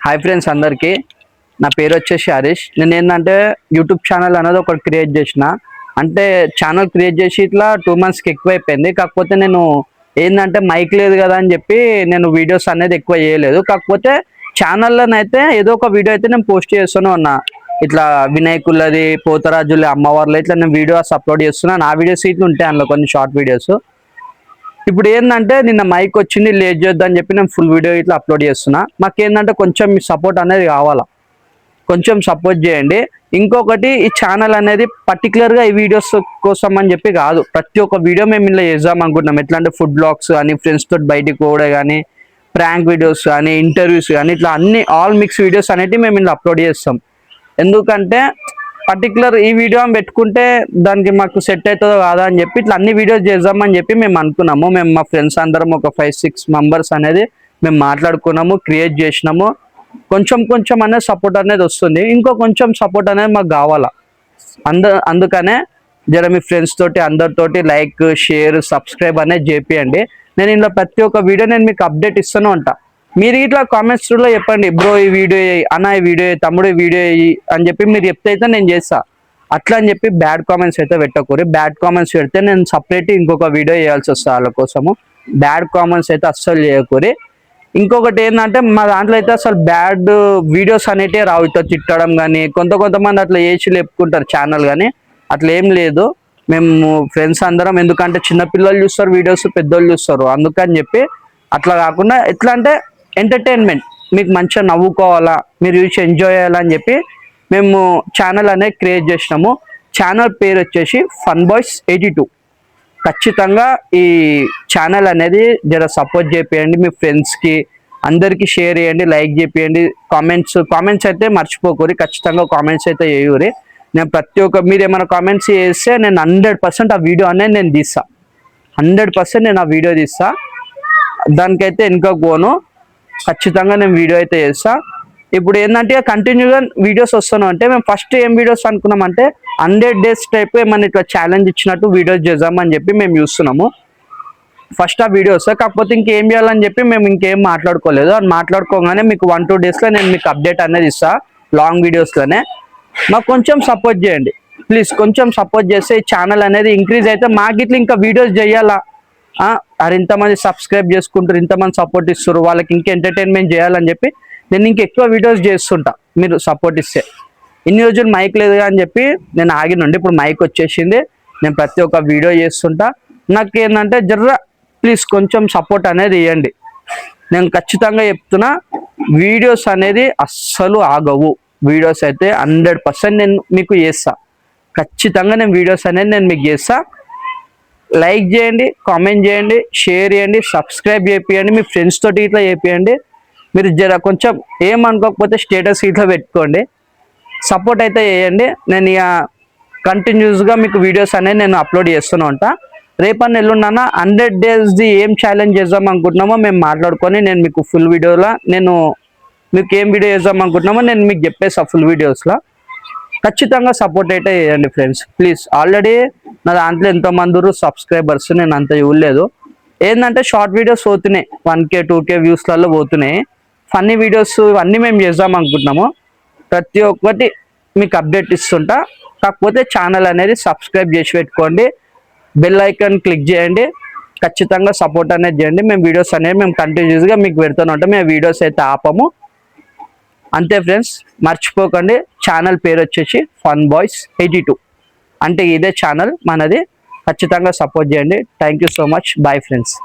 Hi friends అందరికీ నా పేరు వచ్చేసి హరీష్. నేను ఏంటంటే యూట్యూబ్ ఛానల్ అనేది ఒకటి క్రియేట్ చేసిన. అంటే ఛానల్ క్రియేట్ చేసి ఇట్లా 2 monthsకి ఎక్కువైపోయింది. కాకపోతే నేను ఏంటంటే మైక్ లేదు కదా అని చెప్పి నేను వీడియోస్ అనేది ఎక్కువ చేయలేదు. కాకపోతే ఛానల్లోనైతే ఏదో ఒక వీడియో అయితే నేను పోస్ట్ చేస్తూనే ఉన్నా. ఇట్లా వినాయకులది, పోతరాజులు, అమ్మవార్లు ఇట్లా నేను వీడియోస్ అప్లోడ్ చేస్తున్నాను. ఆ వీడియోస్ ఇట్లా ఉంటాయి అందులో కొన్ని షార్ట్ వీడియోస్. ఇప్పుడు ఏంటంటే నిన్న మైక్ వచ్చింది లేట్ చేద్దామని చెప్పి నేను ఫుల్ వీడియో ఇట్లా అప్లోడ్ చేస్తున్నా. మాకేంటంటే కొంచెం మీ సపోర్ట్ అనేది కావాలా, కొంచెం సపోర్ట్ చేయండి. ఇంకొకటి ఈ ఛానల్ అనేది పర్టికులర్గా ఈ వీడియోస్ కోసం అని చెప్పి కాదు, ప్రతి ఒక్క వీడియో మేము ఇలా చేద్దాం అనుకుంటున్నాం. ఎట్లా అంటే ఫుడ్ బ్లాగ్స్ కానీ, ఫ్రెండ్స్ తోటి బయటికి పోవడం కానీ, ప్రాంక్ వీడియోస్ కానీ, ఇంటర్వ్యూస్ కానీ, ఇట్లా అన్ని ఆల్ మిక్స్ వీడియోస్ అనేవి మేము ఇలా అప్లోడ్ చేస్తాం. ఎందుకంటే పర్టికులర్ ఈ వీడియో పెట్టుకుంటే దానికి మాకు సెట్ అవుతుందో కాదా అని చెప్పి ఇట్లా అన్ని వీడియోస్ చేద్దామని చెప్పి మేము అనుకున్నాము. మేము మా ఫ్రెండ్స్ అందరం ఒక 5-6 మెంబర్స్ అనేది మేము మాట్లాడుకున్నాము, క్రియేట్ చేసినాము. కొంచెం అనేది సపోర్ట్ అనేది వస్తుంది. ఇంకో కొంచెం సపోర్ట్ అనేది మాకు కావాలా. అందుకనే జర మీ ఫ్రెండ్స్ తోటి అందరితోటి లైక్, షేర్, సబ్స్క్రైబ్ అనేది చేపియండి. నేను ఇలా ప్రతి ఒక్క వీడియో నేను మీకు అప్డేట్ ఇస్తూనే ఉంటా. మీరు ఇట్లా కామెంట్స్లో చెప్పండి, బ్రో ఈ వీడియో అన్న, ఈ వీడియో తమ్ముడు ఈ వీడియో అని చెప్పి మీరు చెప్తే అయితే నేను చేస్తా. అట్లా అని చెప్పి బ్యాడ్ కామెంట్స్ అయితే పెట్టకూరి. బ్యాడ్ కామెంట్స్ పెడితే నేను సపరేట్ ఇంకొక వీడియో చేయాల్సి వస్తుంది వాళ్ళ కోసము. బ్యాడ్ కామెంట్స్ అయితే అస్సలు చేయకూరి. ఇంకొకటి ఏంటంటే మా దాంట్లో అయితే అసలు బ్యాడ్ వీడియోస్ అనేటివి రావు. ఇట్లా తిట్టడం కానీ, కొంతమంది అట్లా చేసి లేపుకుంటారు ఛానల్, కానీ అట్లా ఏం లేదు. మేము ఫ్రెండ్స్ అందరం, ఎందుకంటే చిన్నపిల్లలు చూస్తారు వీడియోస్, పెద్దోళ్ళు చూస్తారు. అందుకని చెప్పి అట్లా కాకుండా ఎట్లా అంటే ఎంటర్టైన్మెంట్, మీకు మంచిగా నవ్వుకోవాలా, మీరు చూసి ఎంజాయ్ చేయాలని చెప్పి మేము ఛానల్ అనేది క్రియేట్ చేసినాము. ఛానల్ పేరు వచ్చేసి FunBoys82. ఖచ్చితంగా ఈ ఛానల్ అనేది జర సపోర్ట్ చేయండి. మీ ఫ్రెండ్స్కి అందరికీ షేర్ చేయండి, లైక్ చేయండి. కామెంట్స్ అయితే మర్చిపోకూరి. ఖచ్చితంగా కామెంట్స్ అయితే చేయూరి. నేను ప్రతి ఒక్క మీరు ఏమైనా కామెంట్స్ చేస్తే నేను 100% ఆ వీడియో అనేది నేను తీస్తా. 100% నేను ఆ వీడియో తీస్తా. దానికైతే వెనుక పోను. ఖచ్చితంగా నేను వీడియో అయితే చేస్తా. ఇప్పుడు ఏంటంటే కంటిన్యూగా వీడియోస్ వస్తున్నాం. అంటే మేము ఫస్ట్ ఏం వీడియోస్ అనుకున్నామంటే 100 days టైప్ ఏమన్నా ఇట్లా ఛాలెంజ్ ఇచ్చినట్టు వీడియోస్ చేద్దామని చెప్పి మేము చూస్తున్నాము. ఫస్ట్ ఆ వీడియోస్, కాకపోతే ఇంకేం చేయాలని చెప్పి మేము ఇంకేం మాట్లాడుకోలేదు. అది మాట్లాడుకోగానే మీకు 1-2 daysలో నేను మీకు అప్డేట్ అనేది ఇస్తా, లాంగ్ వీడియోస్లోనే. మాకు కొంచెం సపోర్ట్ చేయండి ప్లీజ్. కొంచెం సపోర్ట్ చేస్తే ఈ ఛానల్ అనేది ఇంక్రీజ్ అయితే మాకు ఇట్లా ఇంకా వీడియోస్ చేయాలా. అరే ఇంతమంది సబ్స్క్రైబ్ చేసుకుంటారు, ఇంతమంది సపోర్ట్ ఇస్తారు, వాళ్ళకి ఇంకా ఎంటర్టైన్మెంట్ చేయాలని చెప్పి నేను ఇంకెక్కువ వీడియోస్ చేస్తుంటా మీరు సపోర్ట్ ఇస్తే. ఇన్ని రోజులు మైక్ లేదు అని చెప్పి నేను ఆగినండి. ఇప్పుడు మైక్ వచ్చేసింది. నేను ప్రతి ఒక్క వీడియో చేస్తుంటా. నాకు ఏంటంటే జర్ర ప్లీజ్ కొంచెం సపోర్ట్ అనేది ఇవ్వండి. నేను ఖచ్చితంగా చెప్తున్నా, వీడియోస్ అనేది అస్సలు ఆగవు. వీడియోస్ అయితే 100% నేను మీకు చేస్తా. ఖచ్చితంగా నేను వీడియోస్ అనేది నేను మీకు చేస్తా. లైక్ చేయండి, కామెంట్ చేయండి, షేర్ చేయండి, సబ్స్క్రైబ్ చేయండి. మీ ఫ్రెండ్స్ తోటి ఇట్లా చేయండి. మీరు జర కొంచెం ఏమనుకోకపోతే స్టేటస్ ఇట్లా పెట్టుకోండి. సపోర్ట్ అయితే చేయండి. నేను ఇక కంటిన్యూస్గా మీకు వీడియోస్ అనేది నేను అప్లోడ్ చేస్తూనే ఉంటా. రేపన్న ఎల్లుండన్నా 100 daysది ఏం ఛాలెంజ్ చేద్దాం అనుకుంటున్నామో మేము మాట్లాడుకొని నేను మీకు ఫుల్ వీడియోలో మీకు ఏం వీడియో చేద్దాం అనుకుంటున్నామో నేను మీకు చెప్పేస్తా ఫుల్ వీడియోస్లో. ఖచ్చితంగా సపోర్ట్ అయితే చేయండి ఫ్రెండ్స్ ప్లీజ్. ఆల్రెడీ నా దాంట్లో ఎంతోమంది సబ్స్క్రైబర్స్, నేను అంత ఇవ్వలేదు. ఏంటంటే షార్ట్ వీడియోస్ పోతున్నాయి, 1K 2K వ్యూస్లలో పోతున్నాయి. ఫన్నీ వీడియోస్ ఇవన్నీ మేము చేద్దాం అనుకుంటున్నాము. ప్రతి ఒక్కటి మీకు అప్డేట్ ఇస్తుంటా. కాకపోతే ఛానల్ అనేది సబ్స్క్రైబ్ చేసి పెట్టుకోండి, బెల్ ఐకాన్ క్లిక్ చేయండి. ఖచ్చితంగా సపోర్ట్ అనేది చేయండి. మేము వీడియోస్ అనేవి మేము కంటిన్యూస్గా మీకు పెడుతూనే ఉంటాం. మేము వీడియోస్ అయితే ఆపము. అంతే ఫ్రెండ్స్, మర్చిపోకండి. ఛానల్ పేరు వచ్చేసి FunBoys82. అంటే ఇదే ఛానల్ మనది. ఖచ్చితంగా సపోర్ట్ చేయండి. Thank you so much. Bye friends.